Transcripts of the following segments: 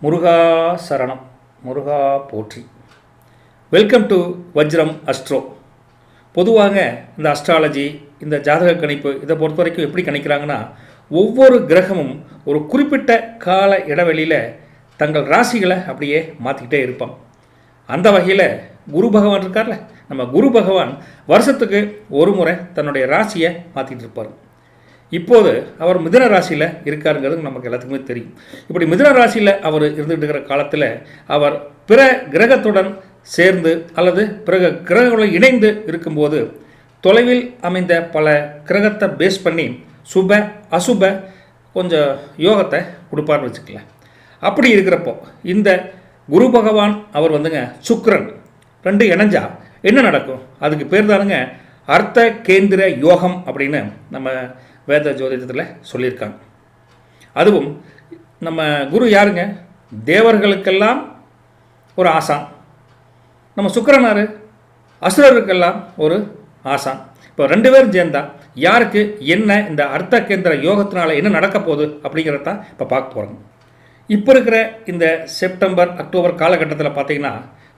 முருகா சரணம், முருகா போற்றி. Welcome to Vajram Astro. பொதுவாக இந்த அஸ்ட்ராலஜி, இந்த ஜாதக கணிப்பு இதை பொறுத்த வரைக்கும் எப்படி கணிக்கிறாங்கன்னா, ஒவ்வொரு கிரகமும் ஒரு குறிப்பிட்ட கால இடைவெளியில் தங்கள் ராசிகளை அப்படியே மாற்றிக்கிட்டே இருப்பான். அந்த வகையில் குரு பகவான் இருக்கார்ல, நம்ம குரு பகவான் வருஷத்துக்கு ஒரு முறை தன்னுடைய ராசியை மாற்றிட்டு இருப்பார். இப்போது அவர் மிதுன ராசியில் இருக்காருங்கிறது நமக்கு எல்லாத்துக்குமே தெரியும். இப்படி மிதுன ராசியில் அவர் இருந்துகிட்டு இருக்கிற காலத்தில் அவர் பிற கிரகத்துடன் சேர்ந்து அல்லது பிற கிரகங்களுடன் இணைந்து இருக்கும்போது தொலைவில் அமைந்த பல கிரகத்தை பேஸ் பண்ணி சுப அசுப கொஞ்சம் யோகத்தை கொடுப்பார்னு வச்சுக்கலாம். அப்படி இருக்கிறப்போ இந்த குரு பகவான் அவர் வந்துங்க சுக்கிரன் ரெண்டு இணைஞ்சா என்ன நடக்கும்? அதுக்கு பேர் தானுங்க அர்த்த கேந்திர யோகம் அப்படின்னு நம்ம வேத ஜோதிடத்தில் சொல்லியிருக்காங்க. அதுவும் நம்ம குரு யாருங்க? தேவர்களுக்கெல்லாம் ஒரு ஆசான். நம்ம சுக்கிரனார் அசுரருக்கெல்லாம் ஒரு ஆசான். இப்போ ரெண்டு பேரும் சேர்ந்தா யாருக்கு என்ன இந்த அர்த்த கேந்திர யோகத்தினால என்ன நடக்க போகுது அப்படிங்கிறதான் இப்போ பார்க்க போகிறோம். இப்போ இருக்கிற இந்த செப்டம்பர் அக்டோபர் காலகட்டத்தில் பார்த்திங்கன்னா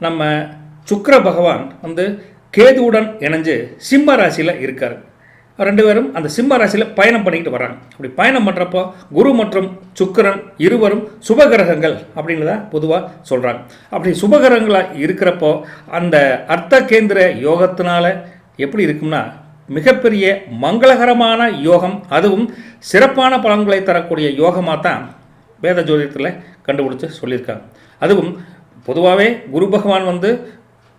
நம்ம சுக்கிர பகவான் கேதுவுடன் இணைஞ்சு சிம்ம ராசியில் இருக்கார். ரெண்டு பேரும் அந்த சிம்ம ராசியில் பயணம் பண்ணிக்கிட்டு வராங்க. அப்படி பயணம் பண்ணுறப்போ குரு மற்றும் சுக்கிரன் இருவரும் சுபகிரகங்கள் அப்படின்னு தான் பொதுவாக சொல்கிறாங்க. அப்படி சுபகிரகங்களாக இருக்கிறப்போ அந்த அர்த்த கேந்திர யோகத்தினால எப்படி இருக்கும்னா மிகப்பெரிய மங்களகரமான யோகம், அதுவும் சிறப்பான பலன்களை தரக்கூடிய யோகமாக தான் வேத ஜோதிடத்தில் கண்டுபிடிச்சு சொல்லியிருக்காங்க. அதுவும் பொதுவாகவே குரு பகவான்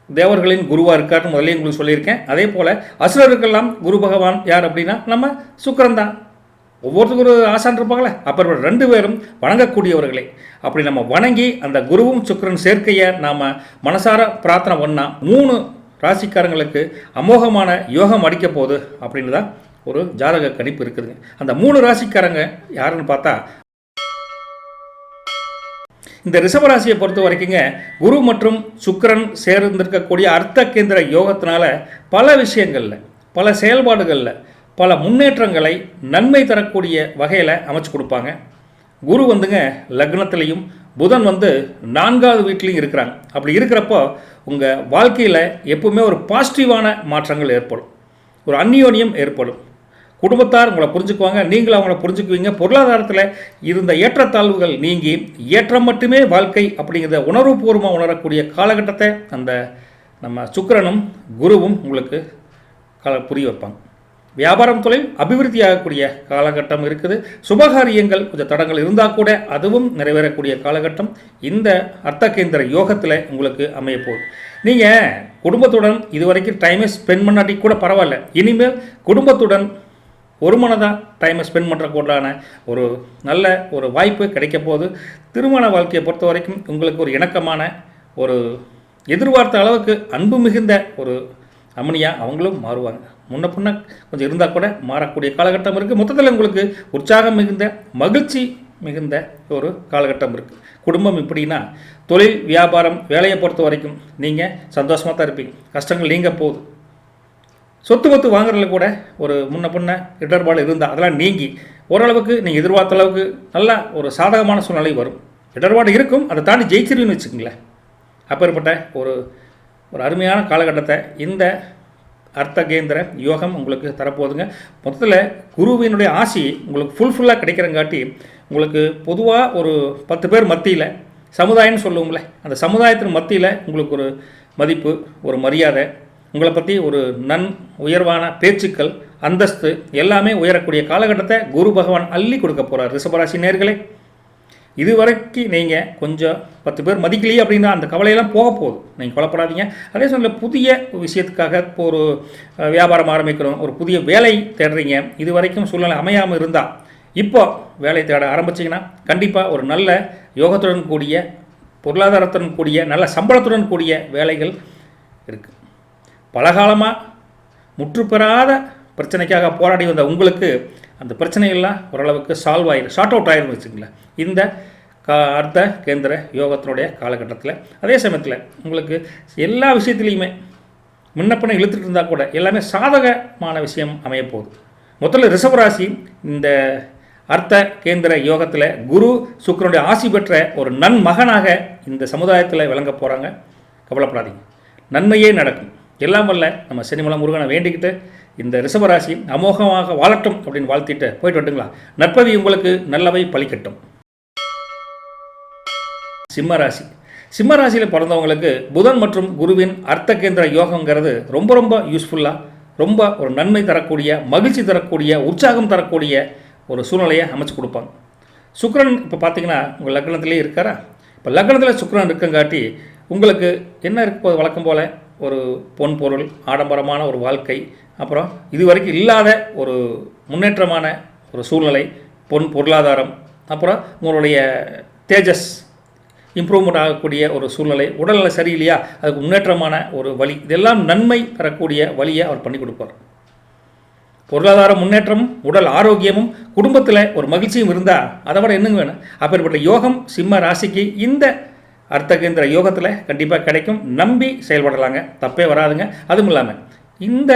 தேவர்களின் குருவாக இருக்காருன்னு முதல்ல உங்களுக்கு சொல்லியிருக்கேன். அதே போல் அசுரருக்கெல்லாம் குரு பகவான் யார் அப்படின்னா நம்ம சுக்கிரன் தான். ஒவ்வொருத்தருக்கு ஒரு ஆசான் இருப்பாங்களே, அப்புறம் ரெண்டு பேரும் வணங்கக்கூடியவர்களே. அப்படி நம்ம வணங்கி அந்த குருவும் சுக்கிரன் சேர்க்கையை நாம் மனசார பிரார்த்தனை பண்ணால் 3 ராசிக்காரங்களுக்கு அமோகமான யோகம் அடிக்க போகுது அப்படின்னு தான் ஒரு ஜாதக கணிப்பு இருக்குதுங்க. அந்த 3 ராசிக்காரங்க யாருன்னு பார்த்தா இந்த ரிஷபராசியை பொறுத்த வரைக்குங்க குரு மற்றும் சுக்கிரன் சேர்ந்திருக்கக்கூடிய அர்த்த கேந்திர யோகத்தினால பல விஷயங்களில், பல செயல்பாடுகளில் பல முன்னேற்றங்களை நன்மை தரக்கூடிய வகையில் அமைச்சு கொடுப்பாங்க. குரு லக்னத்திலையும் புதன் 4வது வீட்லையும் இருக்கிறாங்க. அப்படி இருக்கிறப்போ உங்கள் வாழ்க்கையில் எப்பவுமே ஒரு பாசிட்டிவான மாற்றங்கள் ஏற்படும், ஒரு அந்யோன்யம் ஏற்படும். குடும்பத்தார் உங்களை புரிஞ்சுக்குவாங்க, நீங்களும் அவங்கள புரிஞ்சுக்குவீங்க. பொருளாதாரத்தில் இருந்த ஏற்றத்தாழ்வுகள் நீங்கி ஏற்றம் மட்டுமே வாழ்க்கை அப்படிங்கிறத உணர்வுபூர்வமாக உணரக்கூடிய காலகட்டத்தை அந்த நம்ம சுக்கிரனும் குருவும் உங்களுக்கு புரிய வைப்பாங்க. வியாபாரம் தொழில் அபிவிருத்தி ஆகக்கூடிய காலகட்டம் இருக்குது. சுபகாரியங்கள் கொஞ்சம் தடங்கள் இருந்தால் கூட அதுவும் நிறைவேறக்கூடிய காலகட்டம் இந்த அர்த்த கேந்திர யோகத்தில் உங்களுக்கு அமைய போகுது. நீங்கள் குடும்பத்துடன் இதுவரைக்கும் டைமை ஸ்பெண்ட் பண்ணாட்டி கூட பரவாயில்ல, இனிமேல் குடும்பத்துடன் ஒரு மனதாக டைமை ஸ்பெண்ட் பண்ணுறக்கூடான ஒரு நல்ல ஒரு வாய்ப்பு கிடைக்க போது. திருமண வாழ்க்கையை பொறுத்த வரைக்கும் உங்களுக்கு ஒரு இணக்கமான ஒரு எதிர்பார்த்த அளவுக்கு அன்பு மிகுந்த ஒரு அம்மனியாக அவங்களும் மாறுவாங்க. முன்ன பின்ன கொஞ்சம் இருந்தால் கூட மாறக்கூடிய காலகட்டம் இருக்குது. மொத்தத்தில் உங்களுக்கு உற்சாகம் மிகுந்த மகிழ்ச்சி மிகுந்த ஒரு காலகட்டம் இருக்குது. குடும்பம் இப்படின்னா தொழில் வியாபாரம் வேலையை பொறுத்த வரைக்கும் நீங்கள் சந்தோஷமாக தான் இருப்பீங்க. கஷ்டங்கள் நீங்க போகுது. சொத்து வாங்குறதுல கூட ஒரு முன்ன பின்ன இடர்பாடு இருந்தால் அதெல்லாம் நீங்கி ஓரளவுக்கு நீங்கள் எதிர்பார்த்த அளவுக்கு நல்ல ஒரு சாதகமான சூழ்நிலை வரும். இடர்பாடு இருக்கும், அதை தாண்டி ஜெயிச்சிருன்னு வச்சுக்கோங்களேன். அப்பேற்பட்ட ஒரு ஒரு அருமையான காலகட்டத்தை இந்த அர்த்த கேந்திர யோகம் உங்களுக்கு தரப்போகுதுங்க. மொத்தத்தில் குருவினுடைய ஆசி உங்களுக்கு ஃபுல்லாக கிடைக்கிறங்காட்டி உங்களுக்கு பொதுவாக ஒரு 10 பேர் மத்தியில் சமுதாயம்னு சொல்லுவோங்களே, அந்த சமுதாயத்தின் மத்தியில் உங்களுக்கு ஒரு மதிப்பு, ஒரு மரியாதை, உங்களை பற்றி ஒரு உயர்வான பேச்சுக்கள், அந்தஸ்து எல்லாமே உயரக்கூடிய காலகட்டத்தை குரு பகவான் அள்ளி கொடுக்க போகிறார். ரிஷபராசி நேர்களே, இதுவரைக்கும் நீங்கள் கொஞ்சம் 10 பேர் மதிக்கலையே அப்படின்னா அந்த கவலையெல்லாம் போக போகுது, நீங்கள் கொலைப்படாதீங்க. அதே சமயத்தில் புதிய விஷயத்துக்காக இப்போ ஒரு வியாபாரம் ஆரம்பிக்கிறோம், ஒரு புதிய வேலை தேடுறீங்க, இது வரைக்கும் சூழ்நிலை அமையாமல் இருந்தால் இப்போ வேலை தேட ஆரம்பிச்சிங்கன்னா கண்டிப்பாக ஒரு நல்ல யோகத்துடன் கூடிய பொருளாதாரத்துடன் கூடிய நல்ல சம்பளத்துடன் கூடிய வேலைகள் இருக்குது. பலகாலமாக முற்றுப்பெறாத பிரச்சனைக்காக போராடி வந்த உங்களுக்கு அந்த பிரச்சனைகள்லாம் ஓரளவுக்கு சால்வ் ஆகிடும், ஷார்ட் அவுட் ஆகிடும் வச்சுங்களேன் இந்த அர்த்த கேந்திர யோகத்தினுடைய காலகட்டத்தில். அதே சமயத்தில் உங்களுக்கு எல்லா விஷயத்துலேயுமே முன்னப்பின இழுத்துட்டு இருந்தால் கூட எல்லாமே சாதகமான விஷயம் அமையப்போகுது. மொத்தத்தில் ரிஷபராசி இந்த அர்த்த கேந்திர யோகத்தில் குரு சுக்கிரனுடைய ஆசி பெற்ற ஒரு நன்மகனாக இந்த சமுதாயத்தில் விளங்க போகிறாங்க. கவலைப்படாதீங்க, நன்மையே நடக்கும். எல்லாம் வல்ல நம்ம சனிமலை முருகனை வேண்டிக்கிட்டு இந்த ரிஷபராசி அமோகமாக வாழட்டும் அப்படின்னு வாழ்த்திட்டு போயிட்டு வந்துங்களா. நற்பவி உங்களுக்கு நல்லவை பலிக்கட்டும். சிம்மராசி. சிம்மராசியில் பிறந்தவங்களுக்கு புதன் மற்றும் குருவின் அர்த்த கேந்திர யோகங்கிறது ரொம்ப ரொம்ப யூஸ்ஃபுல்லாக, ரொம்ப ஒரு நன்மை தரக்கூடிய, மகிழ்ச்சி தரக்கூடிய, உற்சாகம் தரக்கூடிய ஒரு சூழ்நிலையை அமைச்சு கொடுப்பாங்க. சுக்கிரன் இப்போ பார்த்தீங்கன்னா உங்கள் லக்னத்திலே இருக்காரா. இப்போ லக்னத்தில் சுக்கிரன் இருக்கங்காட்டி உங்களுக்கு என்ன இருக்க வழக்கம் போல் ஒரு பொன் பொருள், ஆடம்பரமான ஒரு வாழ்க்கை, அப்புறம் இது வரைக்கும் இல்லாத ஒரு முன்னேற்றமான ஒரு சூழ்நிலை, பொருளாதாரம், அப்புறம் உங்களுடைய தேஜஸ் இம்ப்ரூவ்மெண்ட் ஆகக்கூடிய ஒரு சூழ்நிலை, உடல்நிலை சரியில்லையா அதுக்கு முன்னேற்றமான ஒரு வழி, இதெல்லாம் நன்மை தரக்கூடிய வழியை அவர் பண்ணி கொடுப்பார். பொருளாதார முன்னேற்றம், உடல் ஆரோக்கியமும், குடும்பத்தில் ஒரு மகிழ்ச்சியும் இருந்தால் அதை விட என்னங்க வேணும். அப்பேற்பட்ட யோகம் சிம்ம ராசிக்கு இந்த அர்த்தகேந்திர யோகத்தில் கண்டிப்பாக கிடைக்கும். நம்பி செயல்படலாங்க, தப்பே வராதுங்க. அதுவும் இல்லாமல் இந்த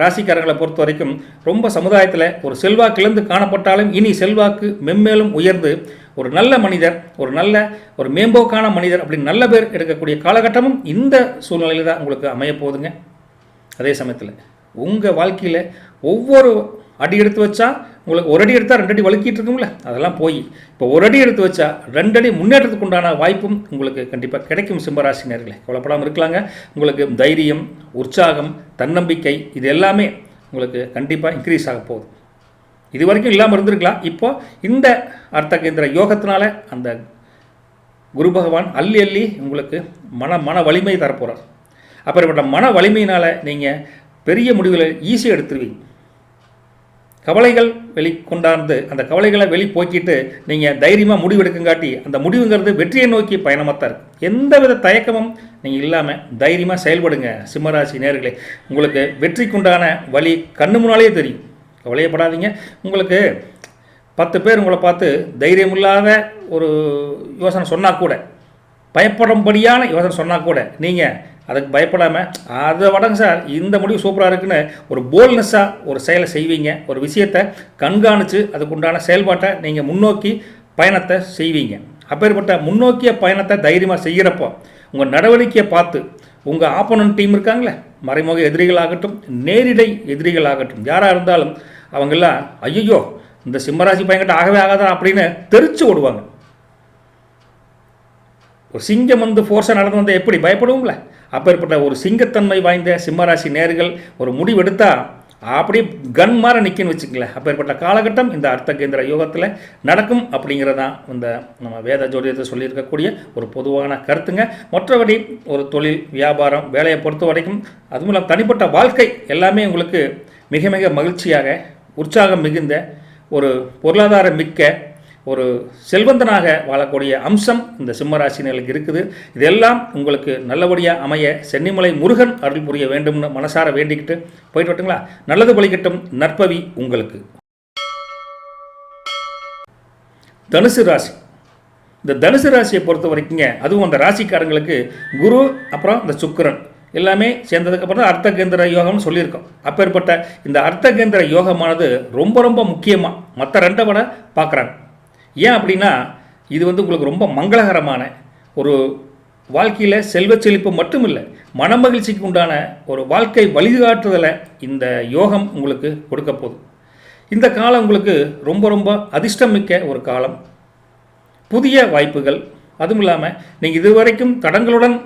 ராசிக்காரர்களை பொறுத்த வரைக்கும் ரொம்ப சமுதாயத்தில் ஒரு செல்வாக்கிலிருந்து காணப்பட்டாலும் இனி செல்வாக்கு மென்மேலும் உயர்ந்து ஒரு நல்ல மனிதர், ஒரு மேம்போக்கான மனிதர் அப்படின்னு நல்ல பேர் எடுக்கக்கூடிய காலகட்டமும் இந்த சூழ்நிலையில் தான் உங்களுக்கு அமைய போகுதுங்க. அதே சமயத்தில் உங்கள் வாழ்க்கையில் ஒவ்வொரு அடி எடுத்து வச்சா உங்களுக்கு ஒரு அடி எடுத்தால் 2 அடி வழுக்கிட்டு இருக்கும்ல, அதெல்லாம் போய் இப்போ ஒரு அடி எடுத்து வச்சா 2 அடி முன்னேற்றத்துக்கு உண்டான வாய்ப்பும் உங்களுக்கு கண்டிப்பாக கிடைக்கும். சிம்மராசினியர்களே கவலைப்படாமல் இருக்கலாங்க. உங்களுக்கு தைரியம், உற்சாகம், தன்னம்பிக்கை இது எல்லாமே உங்களுக்கு கண்டிப்பாக இன்க்ரீஸ் ஆக போகுது. இது வரைக்கும் இல்லாமல் இருந்திருக்கலாம். இப்போ இந்த அர்த்தகேந்திர யோகத்தினால அந்த குரு பகவான் அள்ளி உங்களுக்கு மன வலிமை தரப்போகிறார். அப்படிப்பட்ட மன வலிமையினால் நீங்கள் பெரிய முடிவுகளை ஈஸியாக எடுத்துருவீங்க. கவலைகள் வெளிக்கொண்டாந்து அந்த கவலைகளை போக்கிட்டு நீங்கள் தைரியமாக முடிவெடுக்குங்காட்டி அந்த முடிவுங்கிறது வெற்றியை நோக்கி பயணமாக தான் இருக்குது. எந்தவித தயக்கமும் நீங்கள் இல்லாமல் தைரியமாக செயல்படுங்க சிம்மராசி நேயர்களே. உங்களுக்கு வெற்றிக்குண்டான வழி கண்ணு முன்னாலேயே தெரியும். கவலையப்படாதீங்க. உங்களுக்கு 10 பேர் உங்களை பார்த்து தைரியமில்லாத ஒரு யோசனை சொன்னால் கூட, பயப்படும்படியான யோசனை சொன்னால் கூட நீங்கள் அதுக்கு பயப்படாமல் அதை வடங்க சார் இந்த முடிவு சூப்பராக இருக்குன்னு ஒரு போல்னஸாக ஒரு செயலை செய்வீங்க. ஒரு விஷயத்தை கண்காணித்து அதுக்குண்டான செயல்பாட்டை நீங்கள் முன்னோக்கி பயணத்தை செய்வீங்க. அப்பேற்பட்ட முன்னோக்கிய பயணத்தை தைரியமாக செய்கிறப்போ உங்கள் நடவடிக்கையை பார்த்து உங்கள் ஆப்போனன்ட் டீம் இருக்காங்களே, மறைமுக எதிரிகளாகட்டும் நேரிடை எதிரிகளாகட்டும் யாராக இருந்தாலும் அவங்கெல்லாம் ஐயோ இந்த சிம்மராசி பையன்கிட்ட ஆகவே ஆகாதான் அப்படின்னு தெரிச்சு ஓடுவாங்க. ஒரு சிங்கம் வந்து ஃபோர்ஸாக நடந்து வந்தால் எப்படி பயப்படுவோம்ல, அப்பேற்பட்ட ஒரு சிங்கத்தன்மை வாய்ந்த சிம்மராசி நேர்கள் ஒரு முடிவெடுத்தால் அப்படியே கன் மாற நிற்கன்னு வச்சுக்கங்களேன். அப்பேற்பட்ட காலகட்டம் இந்த அர்த்தகேந்திர யோகத்தில் நடக்கும் அப்படிங்கிறதான் இந்த நம்ம வேத ஜோதிடத்தை சொல்லியிருக்கக்கூடிய ஒரு பொதுவான கருத்துங்க. மற்றபடி ஒரு தொழில், வியாபாரம், வேலையை பொறுத்த வரைக்கும் அது மூலம் தனிப்பட்ட வாழ்க்கை எல்லாமே உங்களுக்கு மிக மிக மகிழ்ச்சியாக, உற்சாகம் மிகுந்த, ஒரு பொருளாதாரம் மிக்க, ஒரு செல்வந்தனாக வாழக்கூடிய அம்சம் இந்த சிம்மராசினர்களுக்கு இருக்குது. இதெல்லாம் உங்களுக்கு நல்லபடியாக அமைய சென்னிமலை முருகன் அருள் புரிய வேண்டும்னு மனசார வேண்டிக்கிட்டு போயிட்டு வரட்டுங்களா. நல்லது பலிக்கட்டும். நற்பவி உங்களுக்கு. தனுசு ராசி. இந்த தனுசு ராசியை பொறுத்த வரைக்குங்க, அதுவும் அந்த ராசிக்காரங்களுக்கு குரு அப்புறம் இந்த சுக்கிரன் எல்லாமே சேர்ந்ததுக்கப்புறம் அர்த்தகேந்திர யோகம்னு சொல்லியிருக்கோம். அப்பேற்பட்ட இந்த அர்த்தகேந்திர யோகமானது ரொம்ப ரொம்ப முக்கியமாக மற்ற 2 விட பார்க்குறாங்க. ஏன் அப்படின்னா இது வந்து உங்களுக்கு ரொம்ப மங்களகரமான ஒரு வாழ்க்கையில் செல்வ செழிப்பு மட்டும் இல்லை, மனமகிழ்ச்சிக்கு உண்டான ஒரு வாழ்க்கை வழிகாட்டுதலை இந்த யோகம் உங்களுக்கு கொடுக்க போகுது. இந்த காலம் உங்களுக்கு ரொம்ப ரொம்ப அதிர்ஷ்டம் மிக்க ஒரு காலம். புதிய வாய்ப்புகள், அதுவும் இல்லாமல் நீங்கள் இதுவரைக்கும் தடங்களுடன்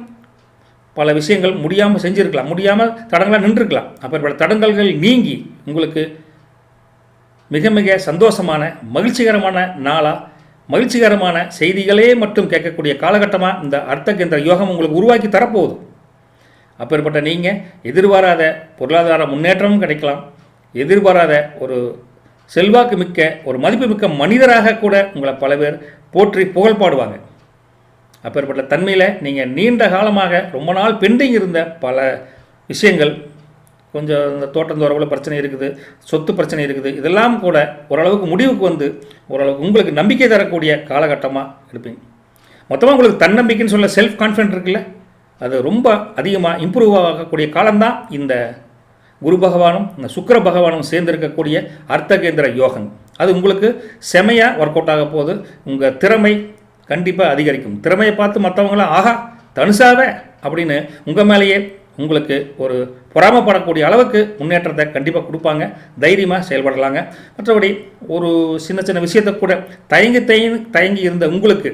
பல விஷயங்கள் முடியாமல் செஞ்சுருக்கலாம், முடியாமல் தடங்களாக நின்றுருக்கலாம். அப்போ தடங்கல்கள் நீங்கி உங்களுக்கு மிக மிக சந்தோஷமான மகிழ்ச்சிகரமான நாளாக, மகிழ்ச்சிகரமான செய்திகளே மட்டும் கேட்கக்கூடிய காலகட்டமாக இந்த அர்த்தகேந்திர யோகம் உங்களுக்கு உருவாக்கி தரப்போகுது. அப்பேற்பட்ட நீங்கள் எதிர்பாராத பொருளாதார முன்னேற்றமும் கிடைக்கலாம், எதிர்பாராத ஒரு செல்வாக்கு மிக்க, ஒரு மதிப்பு மிக்க மனிதராக கூட உங்களை பல பேர் போற்றி புகழ் பாடுவாங்க. அப்பேற்பட்ட தன்மையில் நீங்கள் நீண்ட காலமாக ரொம்ப நாள் பெண்டிங் இருந்த பல விஷயங்கள், கொஞ்சம் இந்த தோட்டந்தோரவில் பிரச்சனை இருக்குது, சொத்து பிரச்சனை இருக்குது, இதெல்லாம் கூட ஓரளவுக்கு முடிவுக்கு வந்து ஓரளவுக்கு உங்களுக்கு நம்பிக்கை தரக்கூடிய காலகட்டமாக இருப்பீங்க. மொத்தமாக உங்களுக்கு தன்னம்பிக்கைன்னு சொல்ல செல்ஃப் கான்ஃபிடென்ட் இருக்குல்ல, அது ரொம்ப அதிகமாக இம்ப்ரூவ் ஆகக்கூடிய காலம்தான் இந்த குரு பகவானும் இந்த சுக்கிர பகவானும் சேர்ந்திருக்கக்கூடிய அர்த்த கேந்திர யோகம். அது உங்களுக்கு செமையாக ஒர்க் அவுட் ஆக போது. உங்கள் திறமை கண்டிப்பாக அதிகரிக்கும். திறமையை பார்த்து மற்றவங்களாம் ஆஹா தனுசாவே அப்படின்னு உங்கள் மேலேயே உங்களுக்கு ஒரு பொறாமப்படக்கூடிய அளவுக்கு முன்னேற்றத்தை கண்டிப்பாக கொடுப்பாங்க. தைரியமாக செயல்படலாங்க. மற்றபடி ஒரு சின்ன சின்ன விஷயத்தை கூட தயங்கி இருந்த உங்களுக்கு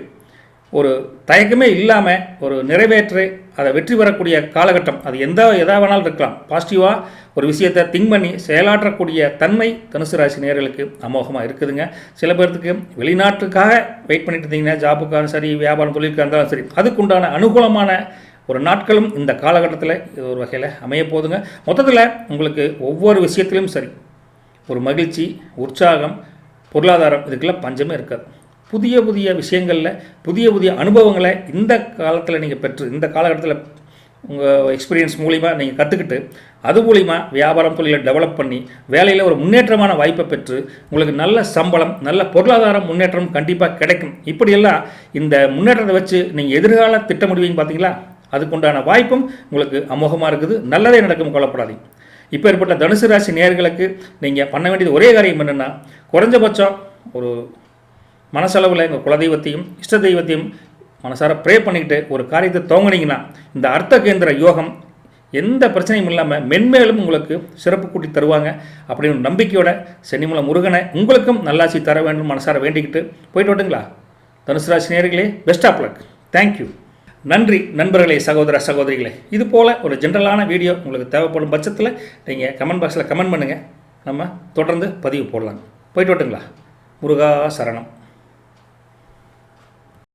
ஒரு தயக்கமே இல்லாமல் ஒரு நிறைவேற்றி அதை வெற்றி பெறக்கூடிய காலகட்டம். அது எதா வேணாலும் இருக்கலாம். பாசிட்டிவாக ஒரு விஷயத்தை திங்க் பண்ணி செயலாற்றக்கூடிய தன்மை தனுசு ராசி நேயர்களுக்கு அமோகமாக இருக்குதுங்க. சில பேர்த்துக்கு வெளிநாட்டுக்காக வெயிட் பண்ணிட்டு இருந்தீங்கன்னா, ஜாபுக்காக சரி, வியாபாரம் தொழிலுக்காக இருந்தாலும் சரி, அதுக்குண்டான அனுகூலமான ஒரு நாட்களும் இந்த காலகட்டத்தில் இது ஒரு வகையில் அமைய போதுங்க. மொத்தத்தில் உங்களுக்கு ஒவ்வொரு விஷயத்திலும் சரி ஒரு மகிழ்ச்சி, உற்சாகம், பொருளாதாரம் இதுக்கெல்லாம் பஞ்சமே இருக்காது. புதிய புதிய விஷயங்களில் புதிய அனுபவங்களை இந்த காலத்தில் நீங்கள் பெற்று இந்த காலகட்டத்தில் உங்கள் எக்ஸ்பீரியன்ஸ் மூலிமா நீங்கள் கற்றுக்கிட்டு அது மூலிமா வியாபாரம் தொழிலை டெவலப் பண்ணி வேலையில் ஒரு முன்னேற்றமான வாய்ப்பை பெற்று உங்களுக்கு நல்ல சம்பளம், நல்ல பொருளாதார முன்னேற்றம் கண்டிப்பாக கிடைக்கும். இப்படியெல்லாம் இந்த முன்னேற்றத்தை வச்சு நீங்கள் எதிர்கால திட்டமிடுவீங்க பார்த்தீங்களா, அதுக்குண்டான வாய்ப்பும் உங்களுக்கு அமோகமாக இருக்குது. நல்லதே நடக்கும், கொள்ளப்படாதீங்க. இப்போ ஏற்பட்ட தனுசு ராசி நேயர்களுக்கு நீங்கள் பண்ண வேண்டியது ஒரே காரியம் என்னென்னா, குறைஞ்சபட்சம் ஒரு மனசளவில் எங்கள் குலதெய்வத்தையும் இஷ்ட தெய்வத்தையும் மனசார ப்ரே பண்ணிக்கிட்டு ஒரு காரியத்தை துவங்கினீங்கன்னா இந்த அர்த்த கேந்திர யோகம் எந்த பிரச்சனையும் இல்லாமல் மென்மேலும் உங்களுக்கு சிறப்பு கூட்டி தருவாங்க அப்படின்னு நம்பிக்கையோட சென்னிமலை முருகனை உங்களுக்கும் நல்லாசி தர வேண்டும் மனசார வேண்டிக்கிட்டு போயிட்டு விட்டுங்களா. தனுசு ராசி நேயர்களே, பெஸ்ட் ஆஃப் லக். தேங்க்யூ. நன்றி நண்பர்களே, சகோதர சகோதரிகளே. இது போல் ஒரு ஜென்ரலான வீடியோ உங்களுக்கு தேவைப்படும் பட்சத்தில் நீங்கள் கமெண்ட் பாக்ஸில் கமெண்ட் பண்ணுங்கள். நம்ம தொடர்ந்து பதிவு போடலாம். போயிட்டு விட்டுங்களா. முருகா சரணம்.